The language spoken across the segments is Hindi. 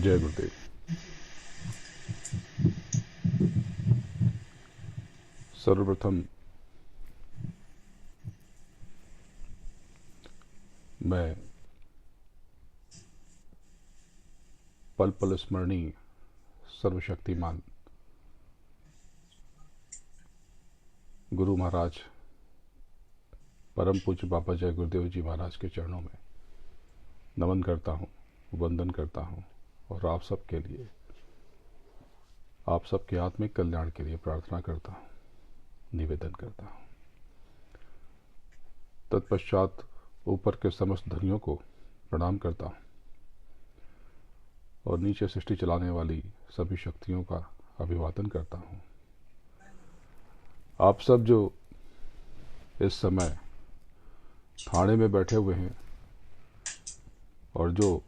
जय गुरुदेव। सर्वप्रथम मैं पल पल स्मरणीय सर्वशक्तिमान गुरु महाराज परम पूज्य बाबा जय गुरुदेव जी महाराज के चरणों में नमन करता हूँ, वंदन करता हूँ और आप सबके लिए, आप सबके आत्मिक कल्याण के लिए प्रार्थना करता हूँ, निवेदन करता हूँ। तत्पश्चात ऊपर के समस्त धनियों को प्रणाम करता हूँ और नीचे सृष्टि चलाने वाली सभी शक्तियों का अभिवादन करता हूँ। आप सब जो इस समय थाने में बैठे हुए हैं और जो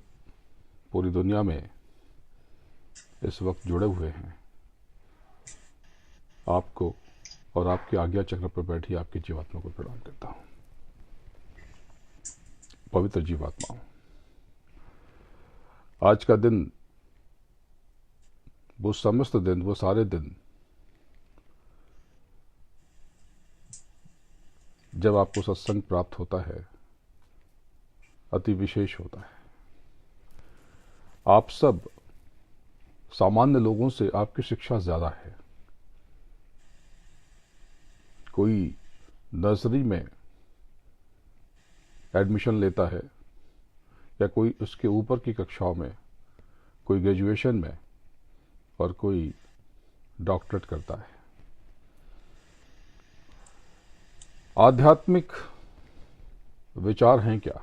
पूरी दुनिया में इस वक्त जुड़े हुए हैं, आपको और आपके आज्ञा चक्र पर बैठी आपकी जीवात्मा को प्रणाम करता हूँ। पवित्र जीवात्माओं, आज का दिन, वो समस्त दिन, वो सारे दिन जब आपको सत्संग प्राप्त होता है, अति विशेष होता है। आप सब सामान्य लोगों से आपकी शिक्षा ज्यादा है। कोई नर्सरी में एडमिशन लेता है या कोई उसके ऊपर की कक्षाओं में, कोई ग्रेजुएशन में और कोई डॉक्टरेट करता है। आध्यात्मिक विचार हैं क्या?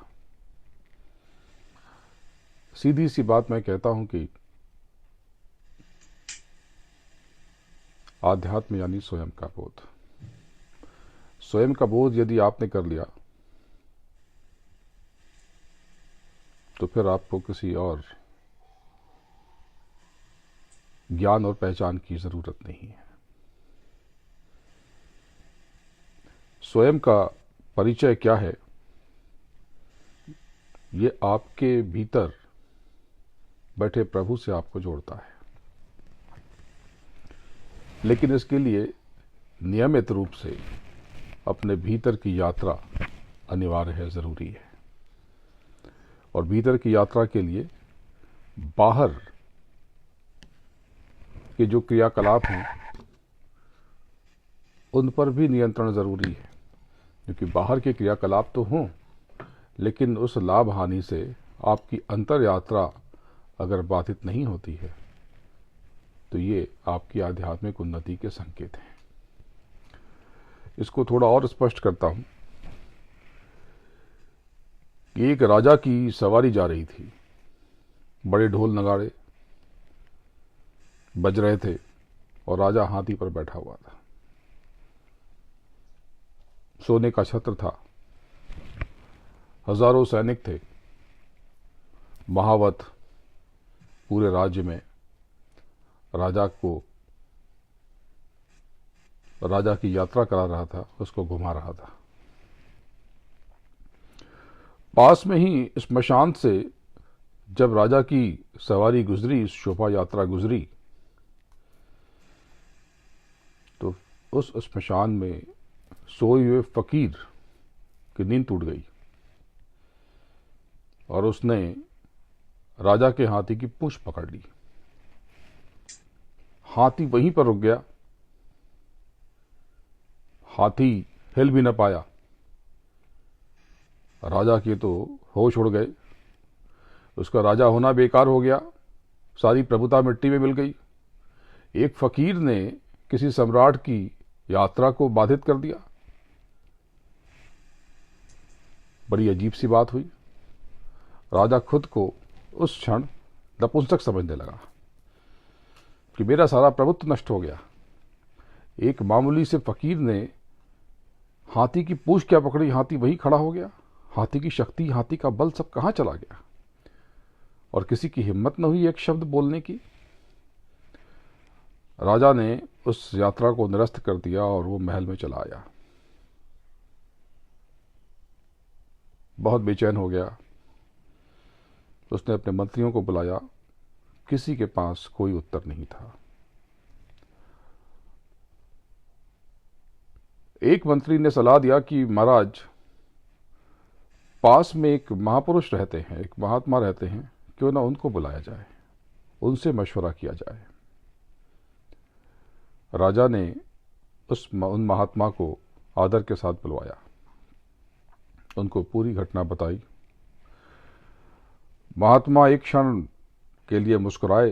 सीधी सी बात मैं कहता हूं कि आध्यात्म यानी स्वयं का बोध। स्वयं का बोध यदि आपने कर लिया तो फिर आपको किसी और ज्ञान और पहचान की जरूरत नहीं है। स्वयं का परिचय क्या है, ये आपके भीतर बैठे प्रभु से आपको जोड़ता है। लेकिन इसके लिए नियमित रूप से अपने भीतर की यात्रा अनिवार्य है, जरूरी है। और भीतर की यात्रा के लिए बाहर के जो क्रियाकलाप हैं उन पर भी नियंत्रण जरूरी है, क्योंकि बाहर के क्रियाकलाप तो हों, लेकिन उस लाभ हानि से आपकी अंतर यात्रा अगर बाधित नहीं होती है तो ये आपकी आध्यात्मिक उन्नति के संकेत हैं। इसको थोड़ा और स्पष्ट करता हूं कि एक राजा की सवारी जा रही थी। बड़े ढोल नगाड़े बज रहे थे और राजा हाथी पर बैठा हुआ था। सोने का छत्र था, हजारों सैनिक थे, महावत पूरे राज्य में राजा की यात्रा करा रहा था, उसको घुमा रहा था। पास में ही स्मशान से जब राजा की सवारी गुजरी, शोभा यात्रा गुजरी, तो उस स्मशान में सोए हुए फकीर की नींद टूट गई और उसने राजा के हाथी की पूंछ पकड़ ली। हाथी वहीं पर रुक गया, हाथी हिल भी न पाया। राजा के तो होश उड़ गए, उसका राजा होना बेकार हो गया, सारी प्रभुता मिट्टी में मिल गई। एक फकीर ने किसी सम्राट की यात्रा को बाधित कर दिया। बड़ी अजीब सी बात हुई। राजा खुद को उस क्षण नपुंसक समझने लगा कि मेरा सारा प्रभुत्व नष्ट हो गया। एक मामूली से फकीर ने हाथी की पूंछ क्या पकड़ी, हाथी वहीं खड़ा हो गया। हाथी की शक्ति, हाथी का बल सब कहां चला गया? और किसी की हिम्मत न हुई एक शब्द बोलने की। राजा ने उस यात्रा को निरस्त कर दिया और वो महल में चला आया। बहुत बेचैन हो गया। उसने अपने मंत्रियों को बुलाया किसी के पास कोई उत्तर नहीं था। एक मंत्री ने सलाह दिया कि महाराज, पास में एक महापुरुष रहते हैं, एक महात्मा रहते हैं, क्यों ना उनको बुलाया जाए, उनसे मशवरा किया जाए। राजा ने उन महात्मा को आदर के साथ बुलवाया, उनको पूरी घटना बताई। महात्मा एक क्षण के लिए मुस्कुराए,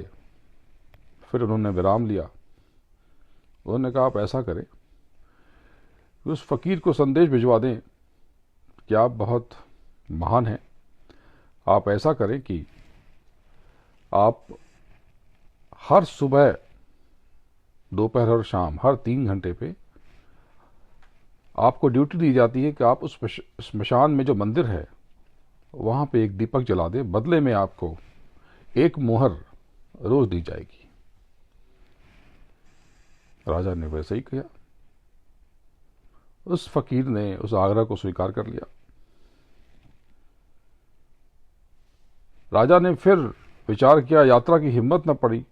फिर उन्होंने विराम लिया। उन्होंने कहा, आप ऐसा करें, उस फकीर को संदेश भिजवा दें कि आप बहुत महान हैं। आप ऐसा करें कि आप हर सुबह, दोपहर और शाम, हर 3 घंटे पे आपको ड्यूटी दी जाती है कि आप उस स्मशान में जो मंदिर है वहां पे एक दीपक जला दें। बदले में आपको एक मोहर रोज दी जाएगी। राजा ने वैसे ही किया। उस फकीर ने उस आग्रह को स्वीकार कर लिया। राजा ने फिर विचार किया, यात्रा की हिम्मत न पड़ी,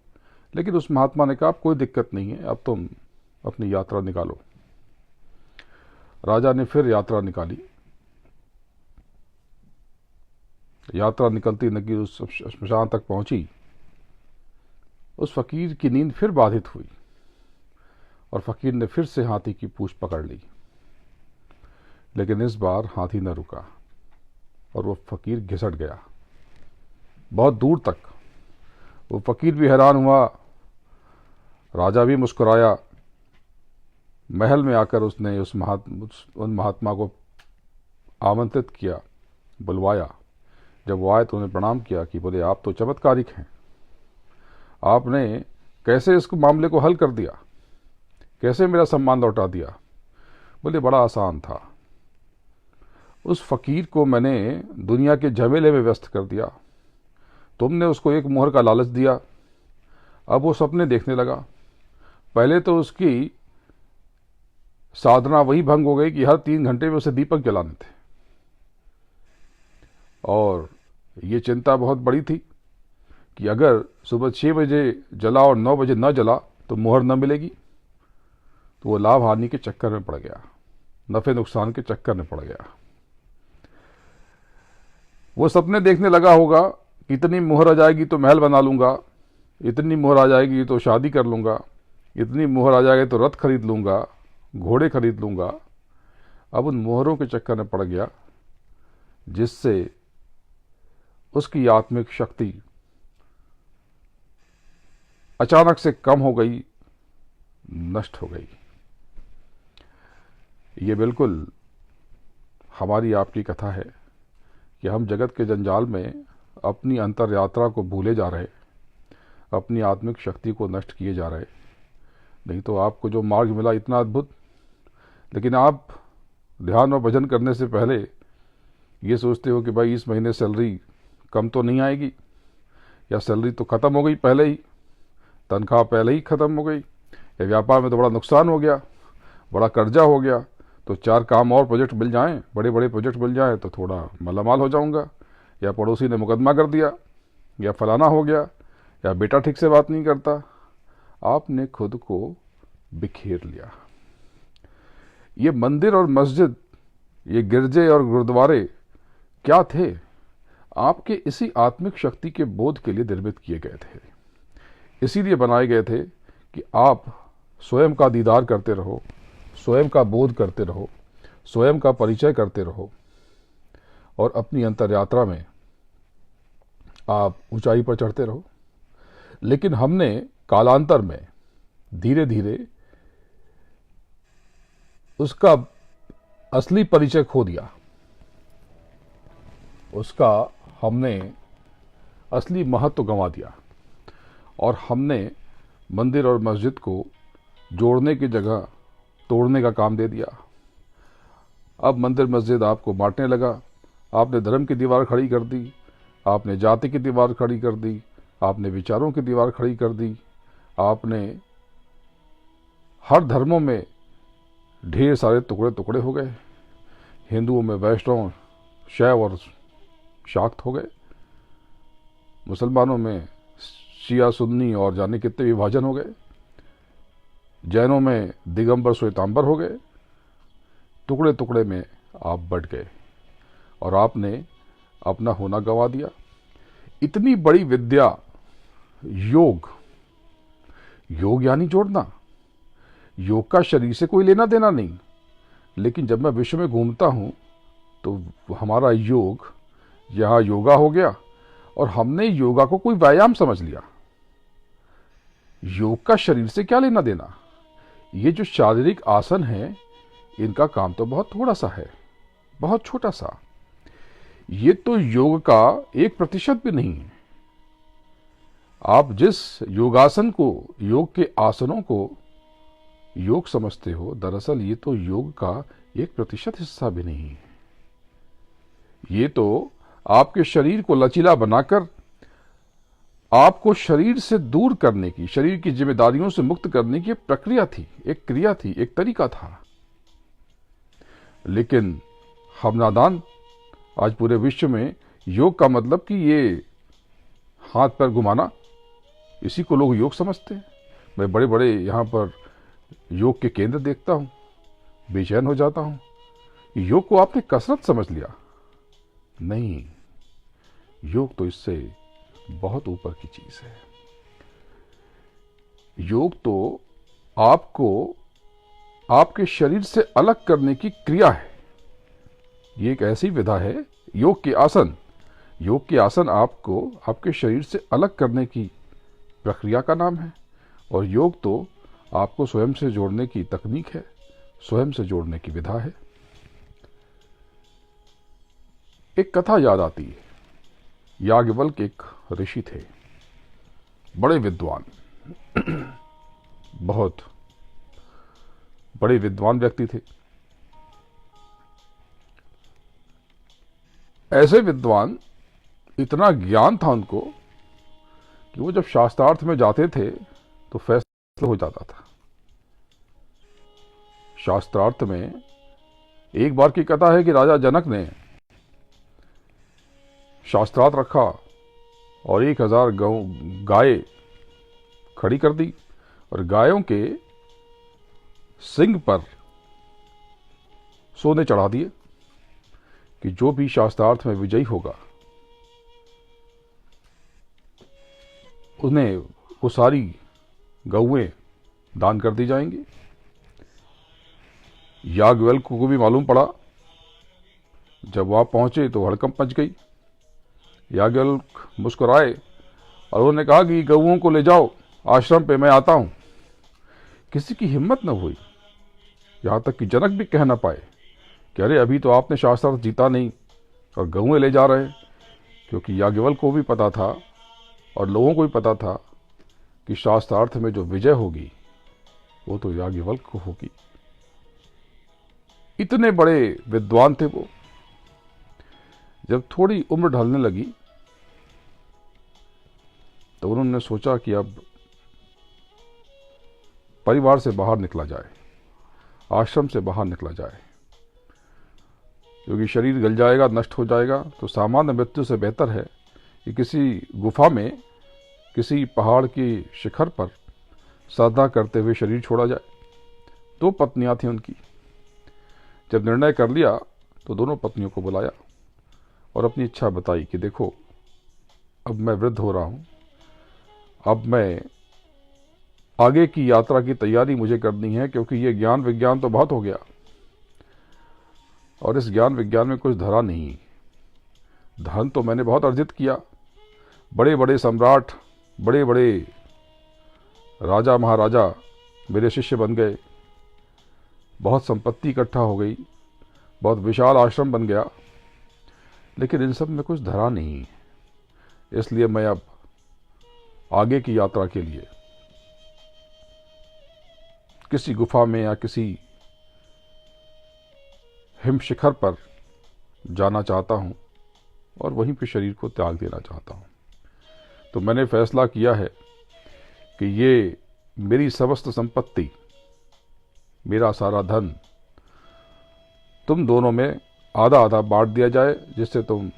लेकिन उस महात्मा ने कहा, कोई दिक्कत नहीं है, अब तुम अपनी यात्रा निकालो। राजा ने फिर यात्रा निकाली। यात्रा निकलती नगी उस श्मशान तक पहुंची। उस फकीर की नींद फिर बाधित हुई और फकीर ने फिर से हाथी की पूंछ पकड़ ली, लेकिन इस बार हाथी न रुका और वो फकीर घिसट गया बहुत दूर तक। वो फकीर भी हैरान हुआ, राजा भी मुस्कुराया। महल में आकर उसने उन महात्मा को आमंत्रित किया, बुलवाया। जब वो आए तो उन्हें प्रणाम किया कि बोले, आप तो चमत्कारिक हैं, आपने कैसे इस मामले को हल कर दिया, कैसे मेरा सम्मान लौटा दिया? बोले, बड़ा आसान था। उस फकीर को मैंने दुनिया के झमेले में व्यस्त कर दिया। तुमने उसको एक मोहर का लालच दिया, अब वो सपने देखने लगा। पहले तो उसकी साधना वही भंग हो गई कि हर 3 घंटे में उसे दीपक जलाने थे, और ये चिंता बहुत बड़ी थी कि अगर सुबह 6 बजे जला और 9 बजे न जला तो मोहर न मिलेगी। तो वो लाभ हानि के चक्कर में पड़ गया, नफे नुकसान के चक्कर में पड़ गया। वो सपने देखने लगा होगा, इतनी मोहर आ जाएगी तो महल बना लूंगा, इतनी मोहर आ जाएगी तो शादी कर लूंगा, इतनी मोहर आ जाएगी तो रथ खरीद लूंगा, घोड़े खरीद लूंगा। अब उन मोहरों के चक्कर में पड़ गया, जिससे उसकी आत्मिक शक्ति अचानक से कम हो गई, नष्ट हो गई। ये बिल्कुल हमारी आपकी कथा है कि हम जगत के जंजाल में अपनी अंतर यात्रा को भूले जा रहे, अपनी आत्मिक शक्ति को नष्ट किए जा रहे। नहीं तो आपको जो मार्ग मिला इतना अद्भुत, लेकिन आप ध्यान और भजन करने से पहले ये सोचते हो कि भाई इस महीने सैलरी कम तो नहीं आएगी, या सैलरी तो ख़त्म हो गई पहले ही, तनख्वाह पहले ही ख़त्म हो गई, या व्यापार में तो बड़ा नुकसान हो गया, बड़ा कर्जा हो गया, तो 4 काम और प्रोजेक्ट मिल जाएं, बड़े बड़े प्रोजेक्ट मिल जाएं तो थोड़ा मालामाल हो जाऊंगा, या पड़ोसी ने मुकदमा कर दिया, या फलाना हो गया, या बेटा ठीक से बात नहीं करता। आपने खुद को बिखेर लिया। ये मंदिर और मस्जिद, ये गिरजे और गुरुद्वारे क्या थे? आपके इसी आत्मिक शक्ति के बोध के लिए निर्मित किए गए थे। इसीलिए बनाए गए थे कि आप स्वयं का दीदार करते रहो, स्वयं का बोध करते रहो, स्वयं का परिचय करते रहो, और अपनी अंतर यात्रा में आप ऊंचाई पर चढ़ते रहो। लेकिन हमने कालांतर में धीरे धीरे उसका असली परिचय खो दिया, उसका हमने असली महत्व गंवा दिया, और हमने मंदिर और मस्जिद को जोड़ने की जगह तोड़ने का काम दे दिया। अब मंदिर मस्जिद आपको बांटने लगा। आपने धर्म की दीवार खड़ी कर दी, आपने जाति की दीवार खड़ी कर दी, आपने विचारों की दीवार खड़ी कर दी, आपने हर धर्मों में ढेर सारे टुकड़े टुकड़े हो गए। हिंदुओं में वैष्णव, शैव और शाक्त हो गए, मुसलमानों में शिया सुन्नी और जाने कितने विभाजन हो गए। जैनों में दिगंबर श्वेतांबर हो गए। टुकड़े टुकड़े में आप बट गए और आपने अपना होना गंवा दिया। इतनी बड़ी विद्या योग, योग यानी जोड़ना। योग का शरीर से कोई लेना देना नहीं, लेकिन जब मैं विश्व में घूमता हूं तो हमारा योग यहां योगा हो गया और हमने योगा को कोई व्यायाम समझ लिया। योग का शरीर से क्या लेना देना। ये जो शारीरिक आसन है इनका काम तो बहुत थोड़ा सा है, बहुत छोटा सा। ये तो योग का 1% भी नहीं है। आप जिस योगासन को, योग के आसनों को योग समझते हो, दरअसल ये तो योग का 1% हिस्सा भी नहीं है। ये तो आपके शरीर को लचीला बनाकर आपको शरीर से दूर करने की, शरीर की जिम्मेदारियों से मुक्त करने की एक प्रक्रिया थी, एक क्रिया थी, एक तरीका था। लेकिन हम नादान, आज पूरे विश्व में योग का मतलब कि ये हाथ पैर घुमाना, इसी को लोग योग समझते हैं। मैं बड़े बड़े यहाँ पर योग के केंद्र देखता हूँ, बेचैन हो जाता हूँ। योग को आपने कसरत समझ लिया। नहीं, योग तो इससे बहुत ऊपर की चीज है। योग तो आपको आपके शरीर से अलग करने की क्रिया है। ये एक ऐसी विधा है, योग के आसन। योग के आसन आपको आपके शरीर से अलग करने की प्रक्रिया का नाम है। और योग तो आपको स्वयं से जोड़ने की तकनीक है, स्वयं से जोड़ने की विधा है। एक कथा याद आती है। याज्ञवल्क्य एक ऋषि थे, बड़े विद्वान, बहुत बड़े विद्वान व्यक्ति थे। ऐसे विद्वान, इतना ज्ञान था उनको कि वो जब शास्त्रार्थ में जाते थे तो फैसला हो जाता था। शास्त्रार्थ में एक बार की कथा है कि राजा जनक ने शास्त्रार्थ रखा और 1000 गाय खड़ी कर दी और गायों के सिंग पर सोने चढ़ा दिए कि जो भी शास्त्रार्थ में विजयी होगा उन्हें वो सारी गौएं दान कर दी जाएंगी। याज्ञवल्क्य को भी मालूम पड़ा। जब वहां पहुंचे तो हड़कंप मच गई। याज्ञवल्क्य मुस्कुराए और उन्होंने कहा कि गौओं को ले जाओ आश्रम पे, मैं आता हूं। किसी की हिम्मत न हुई, यहां तक कि जनक भी कह न पाए कि अरे अभी तो आपने शास्त्रार्थ जीता नहीं और गौएं ले जा रहे। क्योंकि याज्ञवल्क्य को भी पता था और लोगों को भी पता था कि शास्त्रार्थ में जो विजय होगी वो तो याज्ञवल्क्य को होगी। इतने बड़े विद्वान थे वो। जब थोड़ी उम्र ढलने लगी तो उन्होंने सोचा कि अब परिवार से बाहर निकला जाए, आश्रम से बाहर निकला जाए, क्योंकि शरीर गल जाएगा, नष्ट हो जाएगा। तो सामान्य मृत्यु से बेहतर है कि किसी गुफा में, किसी पहाड़ की शिखर पर साधना करते हुए शरीर छोड़ा जाए। 2 पत्नियां थीं उनकी। जब निर्णय कर लिया तो दोनों पत्नियों को बुलाया और अपनी इच्छा बताई कि देखो, अब मैं वृद्ध हो रहा हूं, अब मैं आगे की यात्रा की तैयारी मुझे करनी है, क्योंकि ये ज्ञान विज्ञान तो बहुत हो गया और इस ज्ञान विज्ञान में कुछ धरा नहीं। धन तो मैंने बहुत अर्जित किया, बड़े बड़े सम्राट, बड़े बड़े राजा महाराजा मेरे शिष्य बन गए, बहुत संपत्ति इकट्ठा हो गई, बहुत विशाल आश्रम बन गया, लेकिन इन सब में कुछ धरा नहीं। इसलिए मैं अब आगे की यात्रा के लिए किसी गुफा में या किसी हिम शिखर पर जाना चाहता हूं और वहीं पे शरीर को त्याग देना चाहता हूं। तो मैंने फैसला किया है कि ये मेरी समस्त संपत्ति, मेरा सारा धन तुम दोनों में आधा आधा बांट दिया जाए, जिससे तुम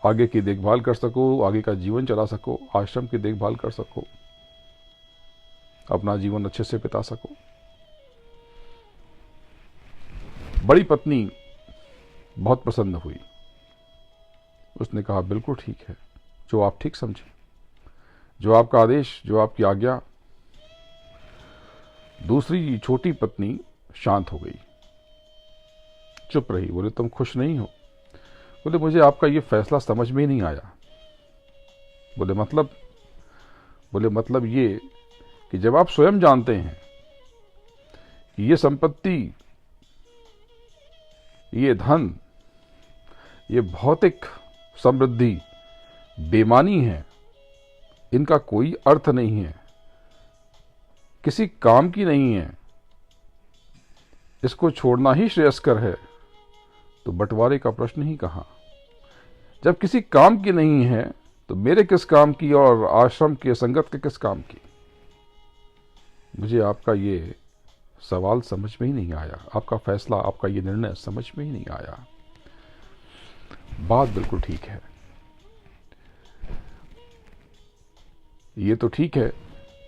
आगे की देखभाल कर सको, आगे का जीवन चला सको, आश्रम की देखभाल कर सको, अपना जीवन अच्छे से बिता सको। बड़ी पत्नी बहुत प्रसन्न हुई। उसने कहा बिल्कुल ठीक है, जो आप ठीक समझे, जो आपका आदेश, जो आपकी आज्ञा। दूसरी छोटी पत्नी शांत हो गई, चुप रही। बोले तुम खुश नहीं हो? बोले मुझे आपका ये फैसला समझ में ही नहीं आया। बोले मतलब? बोले मतलब ये कि जब आप स्वयं जानते हैं कि ये संपत्ति, ये धन, ये भौतिक समृद्धि बेमानी है, इनका कोई अर्थ नहीं है, किसी काम की नहीं है, इसको छोड़ना ही श्रेयस्कर है, तो बंटवारे का प्रश्न ही कहां। जब किसी काम की नहीं है तो मेरे किस काम की और आश्रम के संगत के किस काम की। मुझे आपका ये सवाल समझ में ही नहीं आया, आपका फैसला, आपका ये निर्णय समझ में ही नहीं आया। बात बिल्कुल ठीक है। ये तो ठीक है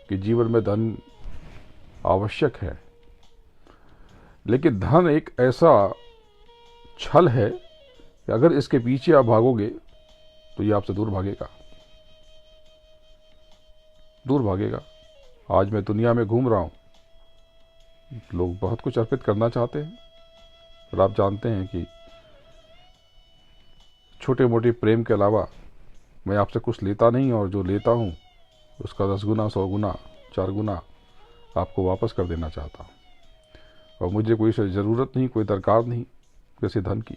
कि जीवन में धन आवश्यक है, लेकिन धन एक ऐसा छल है कि अगर इसके पीछे आप भागोगे तो ये आपसे दूर भागेगा, दूर भागेगा। आज मैं दुनिया में घूम रहा हूं, लोग बहुत कुछ अर्पित करना चाहते हैं, और आप जानते हैं कि छोटे मोटे प्रेम के अलावा मैं आपसे कुछ लेता नहीं, और जो लेता हूं उसका 10 गुना, 100 गुना, 4 गुना आपको वापस कर देना चाहता हूं। और मुझे कोई ज़रूरत नहीं, कोई दरकार नहीं किसी धन की,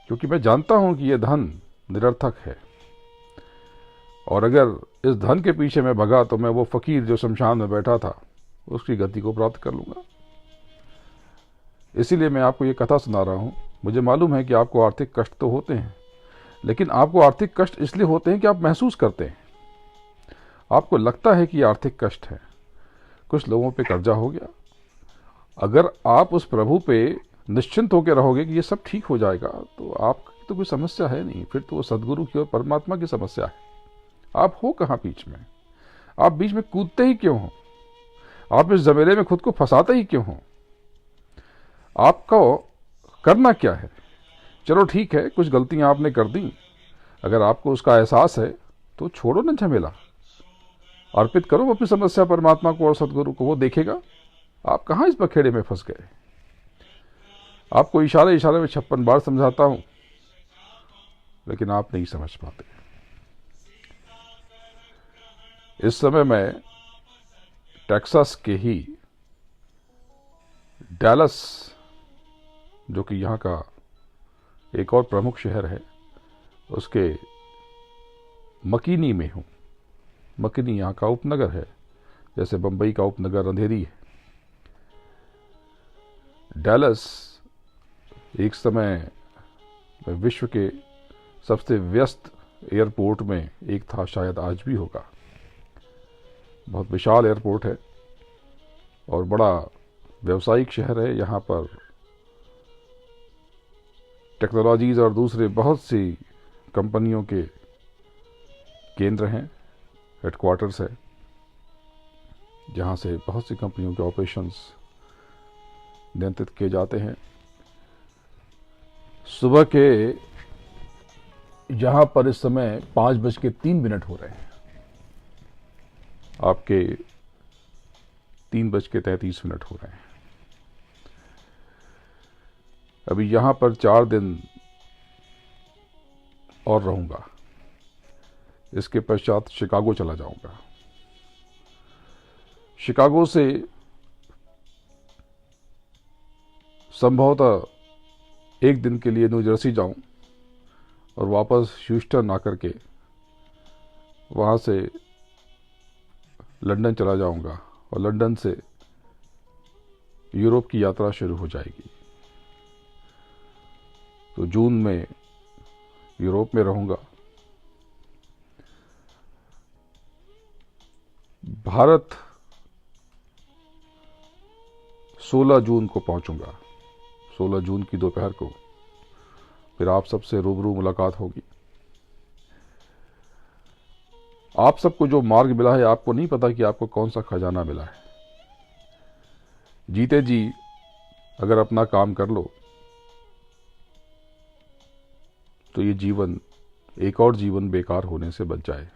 क्योंकि मैं जानता हूं कि यह धन निरर्थक है, और अगर इस धन के पीछे मैं भगा तो मैं वो फकीर जो शमशान में बैठा था उसकी गति को प्राप्त कर लूंगा। इसीलिए मैं आपको ये कथा सुना रहा हूं। मुझे मालूम है कि आपको आर्थिक कष्ट तो होते हैं, लेकिन आपको आर्थिक कष्ट इसलिए होते हैं कि आप महसूस करते हैं, आपको लगता है कि आर्थिक कष्ट है। कुछ लोगों पे कर्जा हो गया, अगर आप उस प्रभु पे निश्चिंत होकर रहोगे कि ये सब ठीक हो जाएगा, तो आपकी तो कोई समस्या है नहीं, फिर तो वो सदगुरु की और परमात्मा की समस्या है। आप हो कहाँ बीच में? आप बीच में कूदते ही क्यों हो? आप इस जमेले में खुद को फंसाते ही क्यों हो? आपको करना क्या है? चलो ठीक है, कुछ गलतियां आपने कर दी, अगर आपको उसका एहसास है तो छोड़ो ना झमेला, अर्पित करो अपनी समस्या परमात्मा को और सदगुरु को, वो देखेगा। आप कहाँ इस बखेड़े में फंस गए? आपको इशारे इशारे में 56 बार समझाता हूं, लेकिन आप नहीं समझ पाते। इस समय मैं टेक्सास के ही डैलस, जो कि यहाँ का एक और प्रमुख शहर है, उसके मकीनी में हूँ। मकीनी यहाँ का उपनगर है, जैसे बंबई का उपनगर अंधेरी है। डैलस एक समय विश्व के सबसे व्यस्त एयरपोर्ट में एक था, शायद आज भी होगा। बहुत विशाल एयरपोर्ट है और बड़ा व्यावसायिक शहर है। यहाँ पर टेक्नोलॉजीज और दूसरे बहुत सी कंपनियों के केंद्र हैं, हेडक्वार्टर्स है, जहाँ से बहुत सी कंपनियों के ऑपरेशंस नियंत्रित किए जाते हैं। सुबह के यहाँ पर इस समय 5:03 हो रहे हैं, आपके 3:33 हो रहे हैं। अभी यहाँ पर 4 दिन और रहूंगा, इसके पश्चात शिकागो चला जाऊंगा। शिकागो से संभवतः 1 दिन के लिए न्यू जर्सी जाऊं और वापस ह्यूस्टन आकर के वहाँ से लंदन चला जाऊंगा, और लंदन से यूरोप की यात्रा शुरू हो जाएगी। तो जून में यूरोप में रहूंगा। भारत 16 जून को पहुंचूंगा। 16 जून की दोपहर को फिर आप सबसे रूबरू मुलाकात होगी। आप सबको जो मार्ग मिला है, आपको नहीं पता कि आपको कौन सा खजाना मिला है। जीते जी अगर अपना काम कर लो तो ये जीवन, एक और जीवन बेकार होने से बच जाए।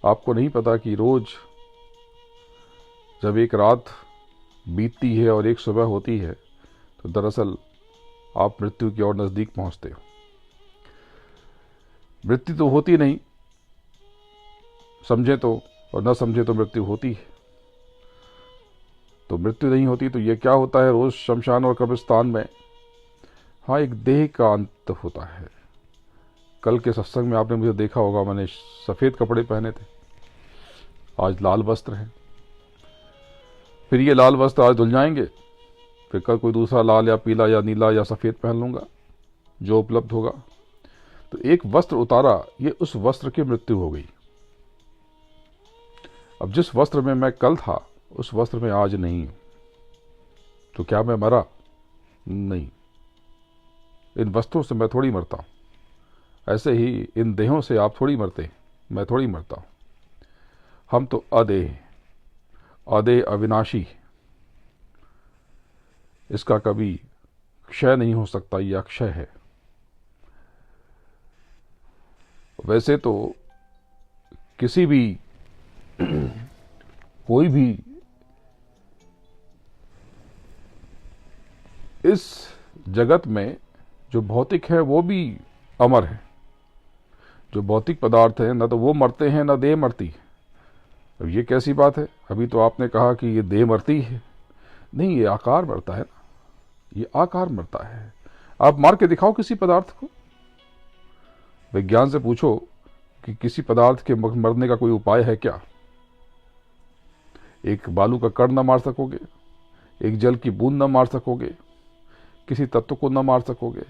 आपको नहीं पता कि रोज जब एक रात बीतती है और एक सुबह होती है तो दरअसल आप मृत्यु की ओर नजदीक पहुंचते हो। मृत्यु तो होती नहीं, समझे तो और न समझे तो मृत्यु होती है। तो मृत्यु नहीं होती तो ये क्या होता है रोज शमशान और कब्रिस्तान में? हाँ, एक देह का अंत होता है। कल के सत्संग में आपने मुझे देखा होगा, मैंने सफेद कपड़े पहने थे, आज लाल वस्त्र हैं। फिर ये लाल वस्त्र आज धुल जाएंगे, फिर कल कोई दूसरा लाल या पीला या नीला या सफेद पहन लूंगा जो उपलब्ध होगा। तो एक वस्त्र उतारा, ये उस वस्त्र की मृत्यु हो गई। अब जिस वस्त्र में मैं कल था उस वस्त्र में आज नहीं हूं, तो क्या मैं मरा? नहीं, इन वस्त्रों से मैं थोड़ी मरता हूं। ऐसे ही इन देहों से आप थोड़ी मरते, मैं थोड़ी मरता हूं। हम तो अदेह, अदेह अविनाशी, इसका कभी क्षय नहीं हो सकता, यह अक्षय है। वैसे तो किसी भी कोई भी इस जगत में जो भौतिक है वो भी अमर है। जो भौतिक पदार्थ है, न तो वो मरते हैं न देह मरती है। अब ये कैसी बात है? अभी तो आपने कहा कि ये देह मरती है। नहीं, ये आकार मरता है ना, ये आकार मरता है। आप मार के दिखाओ किसी पदार्थ को, विज्ञान से पूछो कि किसी पदार्थ के मरने का कोई उपाय है क्या? एक बालू का कण न मार सकोगे, एक जल की बूंद न मार सकोगे, किसी तत्व को न मार सकोगे।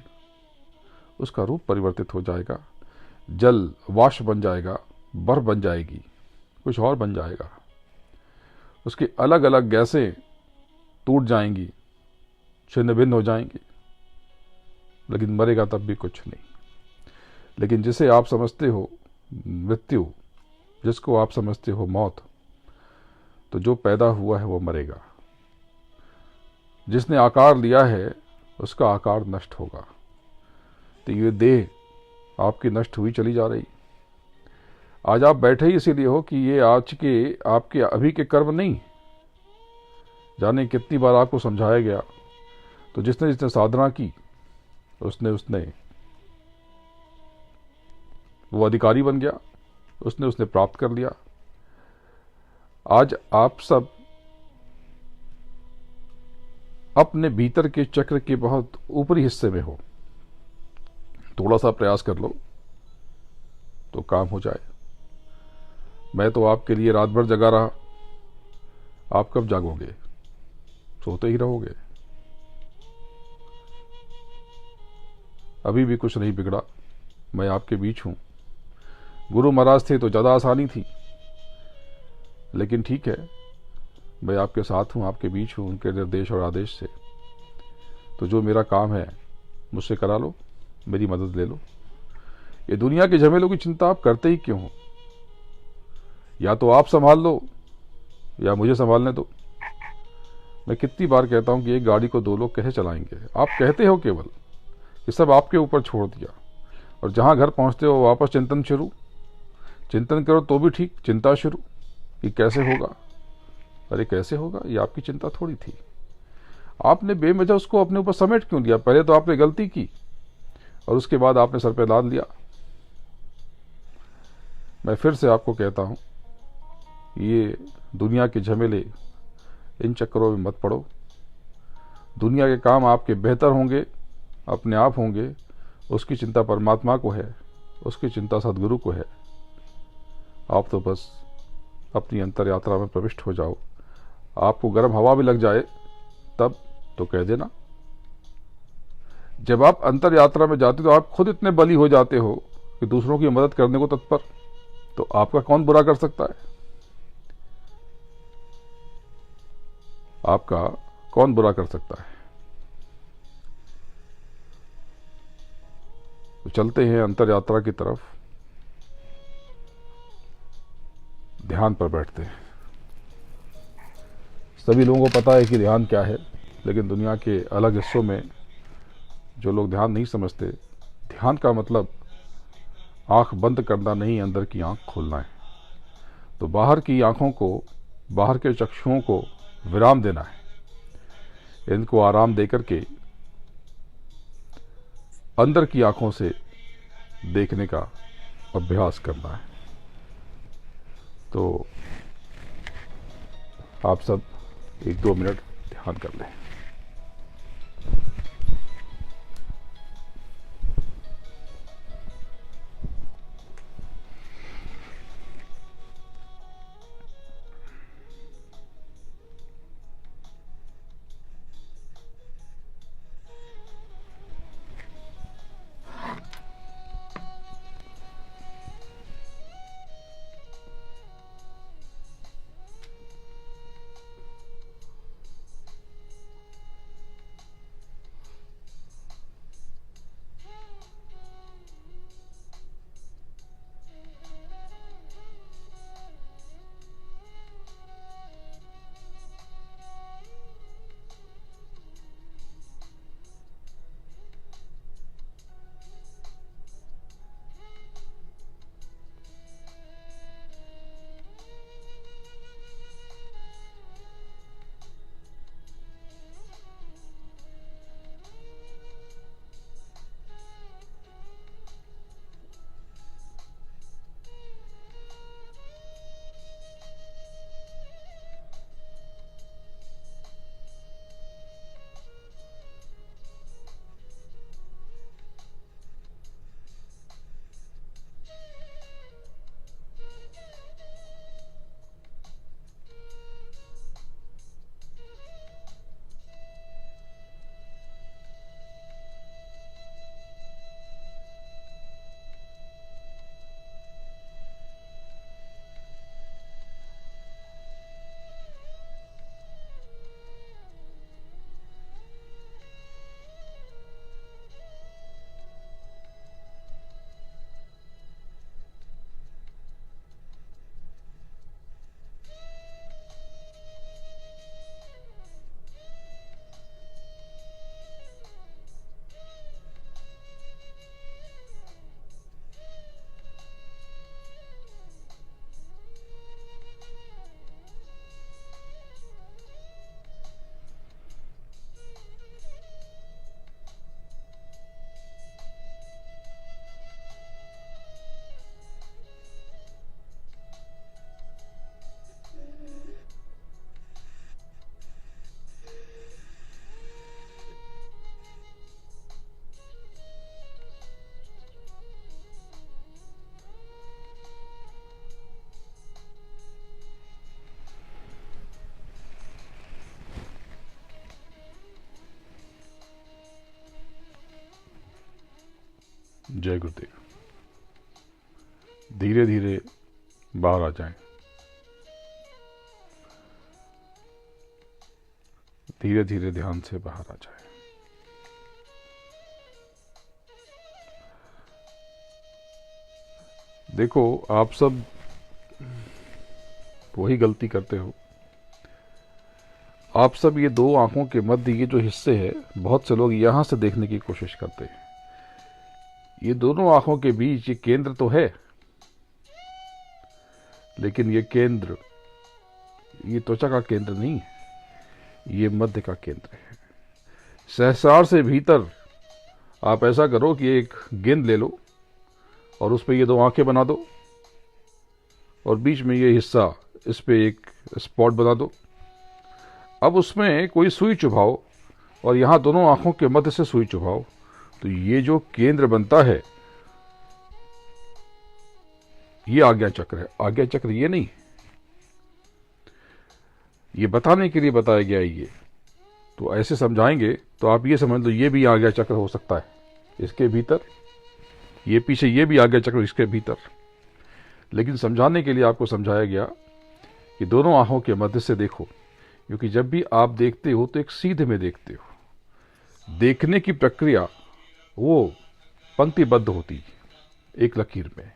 उसका रूप परिवर्तित हो जाएगा, जल वाष्प बन जाएगा, बर्फ बन जाएगी, कुछ और बन जाएगा। उसकी अलग अलग गैसें टूट जाएंगी, छिन्न भिन्न हो जाएंगी, लेकिन मरेगा तब भी कुछ नहीं। लेकिन जिसे आप समझते हो मृत्यु, जिसको आप समझते हो मौत, तो जो पैदा हुआ है वो मरेगा। जिसने आकार लिया है उसका आकार नष्ट होगा। तो ये देह आपकी नष्ट हुई चली जा रही। आज आप बैठे ही इसीलिए हो कि ये आज के आपके अभी के कर्म नहीं। जाने कितनी बार आपको समझाया गया। तो जिसने जिसने साधना की उसने वो अधिकारी बन गया, उसने प्राप्त कर लिया। आज आप सब अपने भीतर के चक्र के बहुत ऊपरी हिस्से में हो। थोड़ा सा प्रयास कर लो तो काम हो जाए। मैं तो आपके लिए रात भर जगा रहा, आप कब जागोगे? सोते ही रहोगे। अभी भी कुछ नहीं बिगड़ा, मैं आपके बीच हूं। गुरु महाराज थे तो ज्यादा आसानी थी, लेकिन ठीक है, मैं आपके साथ हूं, आपके बीच हूं, उनके निर्देश और आदेश से। तो जो मेरा काम है मुझसे करा लो, मेरी मदद ले लो। ये दुनिया के झमेलों की चिंता आप करते ही क्यों हो? या तो आप संभाल लो या मुझे संभालने दो। मैं कितनी बार कहता हूं कि एक गाड़ी को दो लोग कैसे चलाएंगे? आप कहते हो केवल, ये सब आपके ऊपर छोड़ दिया, और जहां घर पहुंचते हो वापस चिंतन शुरू। चिंतन करो तो भी ठीक, चिंता शुरू कि कैसे होगा। अरे कैसे होगा, ये आपकी चिंता थोड़ी थी। आपने बेवजह उसको अपने ऊपर समेट क्यों लिया? पहले तो आपने गलती की और उसके बाद आपने सर पे लाद लिया। मैं फिर से आपको कहता हूं, ये दुनिया के झमेले, इन चक्करों में मत पड़ो। दुनिया के काम आपके बेहतर होंगे, अपने आप होंगे, उसकी चिंता परमात्मा को है, उसकी चिंता सदगुरु को है। आप तो बस अपनी अंतर यात्रा में प्रविष्ट हो जाओ। आपको गर्म हवा भी लग जाए तब तो कह देना। जब आप अंतर यात्रा में जाते हो तो आप खुद इतने बली हो जाते हो कि दूसरों की मदद करने को तत्पर, तो आपका कौन बुरा कर सकता है? आपका कौन बुरा कर सकता है? तो चलते हैं अंतर यात्रा की तरफ। ध्यान पर बैठते हैं। सभी लोगों को पता है कि ध्यान क्या है, लेकिन दुनिया के अलग हिस्सों में जो लोग ध्यान नहीं समझते, ध्यान का मतलब आंख बंद करना नहीं, अंदर की आंख खोलना है। तो बाहर की आंखों को, बाहर के चक्षुओं को विराम देना है, इनको आराम देकर के अंदर की आंखों से देखने का अभ्यास करना है। तो आप सब 1-2 मिनट ध्यान कर लें। जय गुरुदेव। धीरे धीरे बाहर आ जाएं, धीरे धीरे ध्यान से बाहर आ जाएं। देखो, आप सब वही गलती करते हो। आप सब ये दो आंखों के मध्य ये जो हिस्से हैं, बहुत से लोग यहां से देखने की कोशिश करते हैं। ये दोनों आंखों के बीच ये केंद्र तो है, लेकिन ये केंद्र, ये त्वचा का केंद्र नहीं है, ये मध्य का केंद्र है। सहस्रार से भीतर आप ऐसा करो कि एक गेंद ले लो और उस पर ये दो आंखें बना दो, और बीच में ये हिस्सा, इस पे एक स्पॉट बना दो। अब उसमें कोई सुई चुभाओ और यहां दोनों आंखों के मध्य से सुई चुभाओ, तो ये जो केंद्र बनता है, ये आज्ञा चक्र है। आज्ञा चक्र ये नहीं, ये बताने के लिए बताया गया है। ये तो ऐसे समझाएंगे तो आप ये समझ लो ये भी आज्ञा चक्र हो सकता है इसके भीतर, ये पीछे ये भी आज्ञा चक्र इसके भीतर। लेकिन समझाने के लिए आपको समझाया गया कि दोनों आंखों के मध्य से देखो, क्योंकि जब भी आप देखते हो तो एक सीधे में देखते हो। देखने की प्रक्रिया वो पंक्तिबद्ध होती है, एक लकीर में।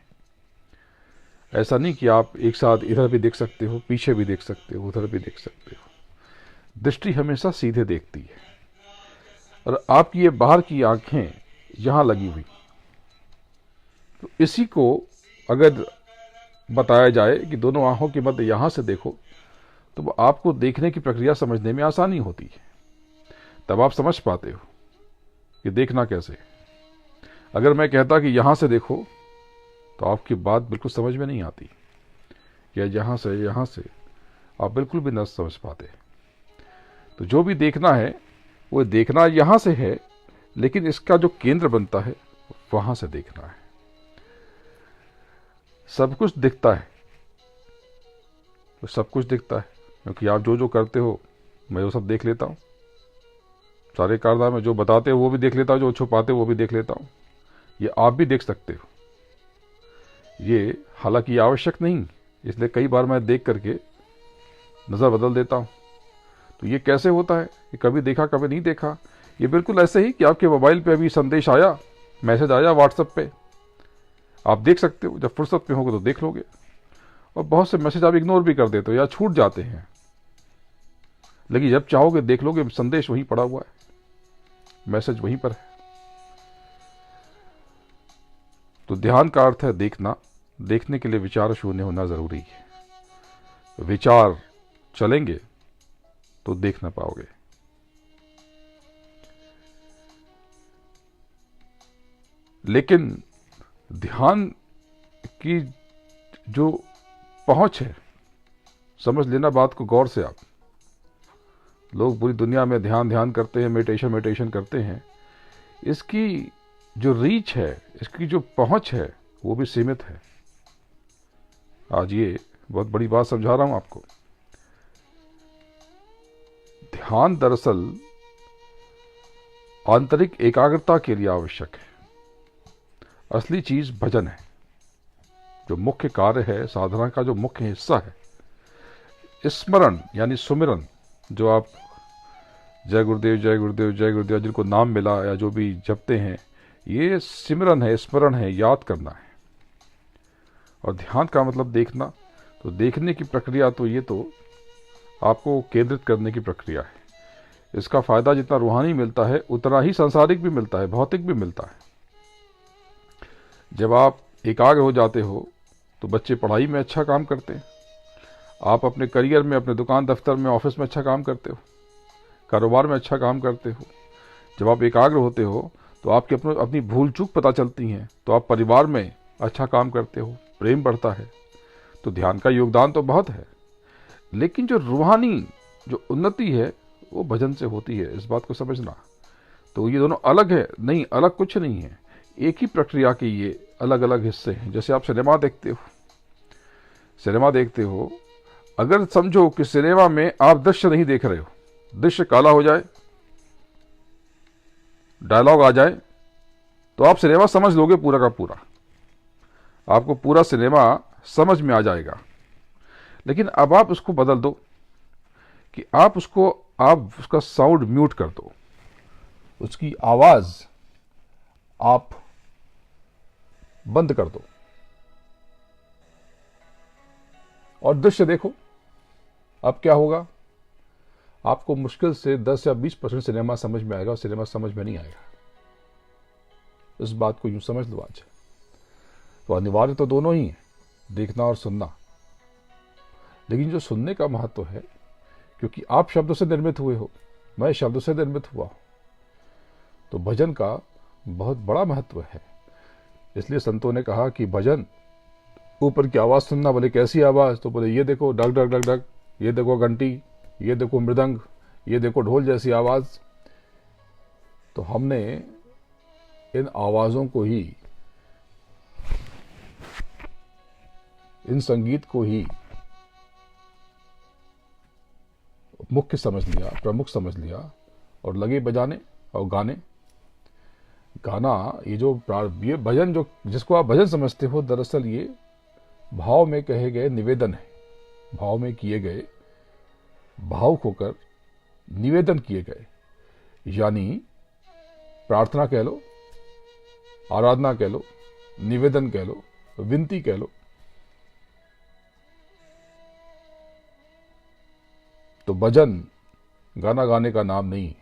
ऐसा नहीं कि आप एक साथ इधर भी देख सकते हो, पीछे भी देख सकते हो, उधर भी देख सकते हो। दृष्टि हमेशा सीधे देखती है। और आपकी ये बाहर की आंखें यहां लगी हुई, तो इसी को अगर बताया जाए कि दोनों आंखों के मध्य यहां से देखो, तो आपको देखने की प्रक्रिया समझने में आसानी होती है। तब आप समझ पाते हो कि देखना कैसे। अगर मैं कहता कि यहां से देखो, तो आपकी बात बिल्कुल समझ में नहीं आती, या यहां से आप बिल्कुल भी न समझ पाते। तो जो भी देखना है वो देखना यहां से है, लेकिन इसका जो केंद्र बनता है वहां से देखना है। सब कुछ दिखता है, तो सब कुछ दिखता है, क्योंकि आप जो जो करते हो मैं वो सब देख लेता हूं। सारे कारनामे जो बताते हो वो भी देख लेता हूं, जो छुपाते हो वो भी देख लेता हूं। ये आप भी देख सकते हो। ये हालांकि आवश्यक नहीं, इसलिए कई बार मैं देख करके नजर बदल देता हूं। तो ये कैसे होता है कि कभी देखा कभी नहीं देखा? ये बिल्कुल ऐसे ही कि आपके मोबाइल पे अभी संदेश आया, मैसेज आया व्हाट्सएप पे, आप देख सकते हो। जब फुर्सत में होगा तो देख लोगे, और बहुत से मैसेज आप इग्नोर भी कर देते हो या छूट जाते हैं, लेकिन जब चाहोगे देख लोगे, संदेश वहीं पड़ा हुआ है, मैसेज वहीं पर है। तो ध्यान का अर्थ है देखना। देखने के लिए विचार शून्य होना जरूरी है। विचार चलेंगे तो देख ना पाओगे। लेकिन ध्यान की जो पहुंच है, समझ लेना बात को गौर से आप। लोग पूरी दुनिया में ध्यान ध्यान करते हैं, मेडिटेशन करते हैं। इसकी जो रीच है, इसकी जो पहुंच है, वो भी सीमित है। आज ये बहुत बड़ी बात समझा रहा हूं आपको। ध्यान दरअसल आंतरिक एकाग्रता के लिए आवश्यक है। असली चीज भजन है, जो मुख्य कार्य है, साधना का जो मुख्य हिस्सा है। स्मरण यानी सुमिरन, जो आप जय गुरुदेव जय गुरुदेव जय गुरुदेव जिनको नाम मिला या जो भी जपते हैं, ये सिमरन है, स्मरण है, याद करना है। और ध्यान का मतलब देखना। तो देखने की प्रक्रिया तो ये तो आपको केंद्रित करने की प्रक्रिया है। इसका फायदा जितना रूहानी मिलता है उतना ही सांसारिक भी मिलता है, भौतिक भी मिलता है। जब आप एकाग्र हो जाते हो तो बच्चे पढ़ाई में अच्छा काम करते हैं, आप अपने करियर में, अपने दुकान दफ्तर में, ऑफिस में अच्छा काम करते हो, कारोबार में अच्छा काम करते हो। जब आप एकाग्र होते हो तो आपकी अपनी भूल चूक पता चलती हैं, तो आप परिवार में अच्छा काम करते हो, प्रेम बढ़ता है। तो ध्यान का योगदान तो बहुत है, लेकिन जो रूहानी जो उन्नति है वो भजन से होती है, इस बात को समझना। तो ये दोनों अलग है नहीं, अलग कुछ नहीं है, एक ही प्रक्रिया के ये अलग अलग हिस्से हैं। जैसे आप सिनेमा देखते हो, अगर समझो कि सिनेमा में आप दृश्य नहीं देख रहे हो, दृश्य काला हो जाए, डायलॉग आ जाए, तो आप सिनेमा समझ लोगे पूरा का पूरा, आपको पूरा सिनेमा समझ में आ जाएगा। लेकिन अब आप उसको बदल दो कि आप उसका साउंड म्यूट कर दो, उसकी आवाज आप बंद कर दो और दृश्य देखो। अब क्या होगा? आपको मुश्किल से 10 या 20% सिनेमा समझ में आएगा, और सिनेमा समझ में नहीं आएगा। इस बात को यूं समझ लो आज। तो अनिवार्य तो दोनों ही है, देखना और सुनना। लेकिन जो सुनने का महत्व है, क्योंकि आप शब्दों से निर्मित हुए हो, मैं शब्दों से निर्मित हुआ हूं, तो भजन का बहुत बड़ा महत्व है। इसलिए संतों ने कहा कि भजन ऊपर की आवाज सुनना। बोले कैसी आवाज? तो बोले ये देखो डग डग डग डग, ये देखो घंटी, ये देखो मृदंग, ये देखो ढोल जैसी आवाज। तो हमने इन आवाजों को ही, इन संगीत को ही मुख्य समझ लिया, प्रमुख समझ लिया, और लगे बजाने और गाने। गाना, ये भजन जो जिसको आप भजन समझते हो, दरअसल ये भाव में कहे गए निवेदन है। भाव में किए गए, भावुक होकर निवेदन किए गए, यानी प्रार्थना कह लो, आराधना कह लो, निवेदन कह लो, विनती कह लो। तो भजन गाना गाने का नाम नहीं,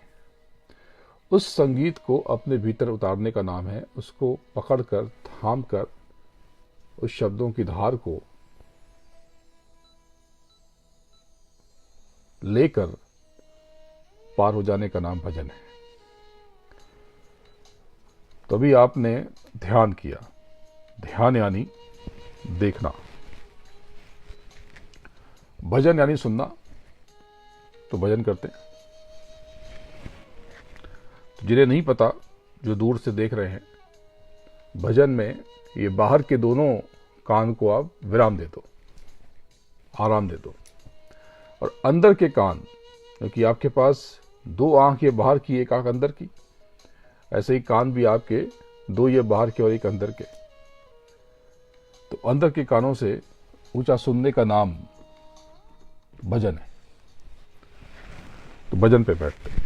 उस संगीत को अपने भीतर उतारने का नाम है। उसको पकड़कर, थाम कर, उस शब्दों की धार को लेकर पार हो जाने का नाम भजन है। तभी आपने ध्यान किया। ध्यान यानी देखना, भजन यानी सुनना। तो भजन करते हैं। तो जिन्हें नहीं पता, जो दूर से देख रहे हैं, भजन में ये बाहर के दोनों कान को आप विराम दे दो, आराम दे दो, और अंदर के कान, क्योंकि आपके पास दो आंख, ये बाहर की, एक आंख अंदर की, ऐसे ही कान भी आपके दो, ये बाहर के और एक अंदर के। तो अंदर के कानों से ऊंचा सुनने का नाम भजन है। तो भजन पे बैठते हैं।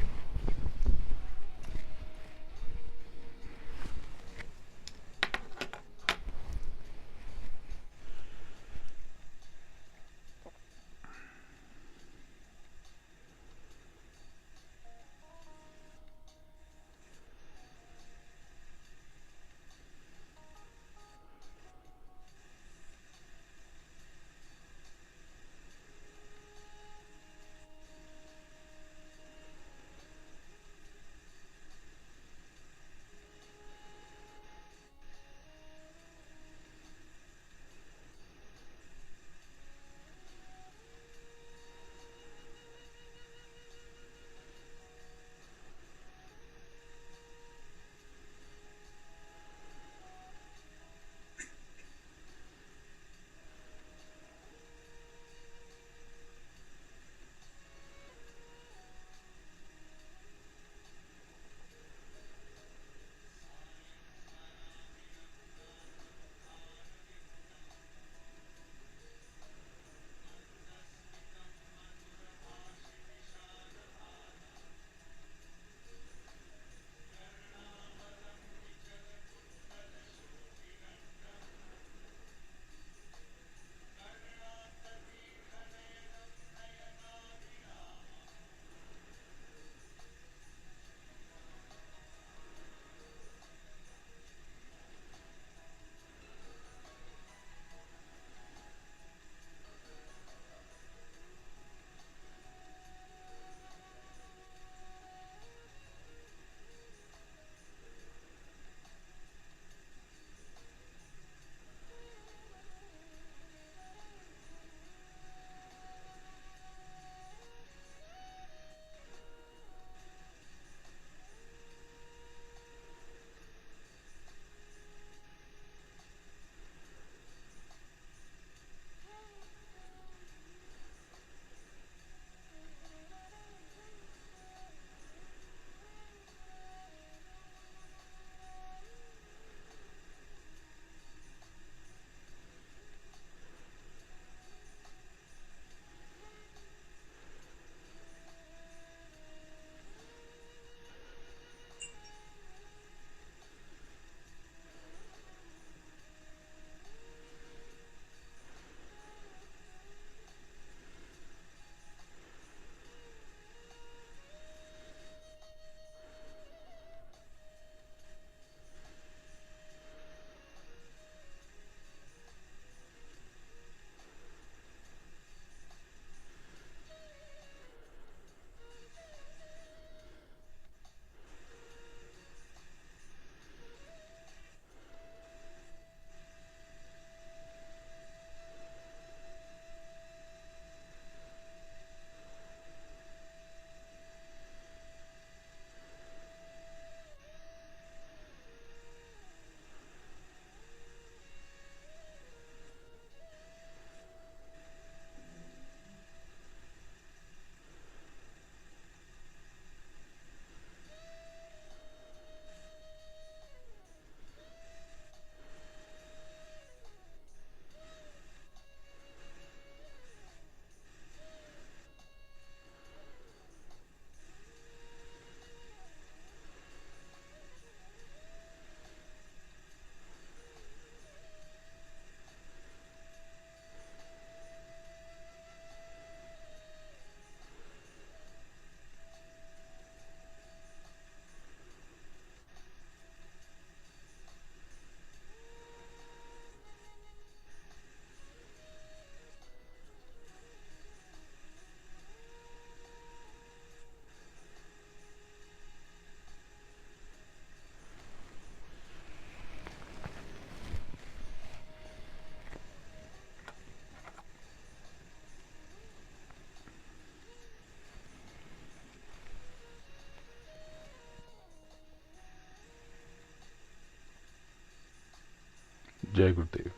जय गुरुदेव।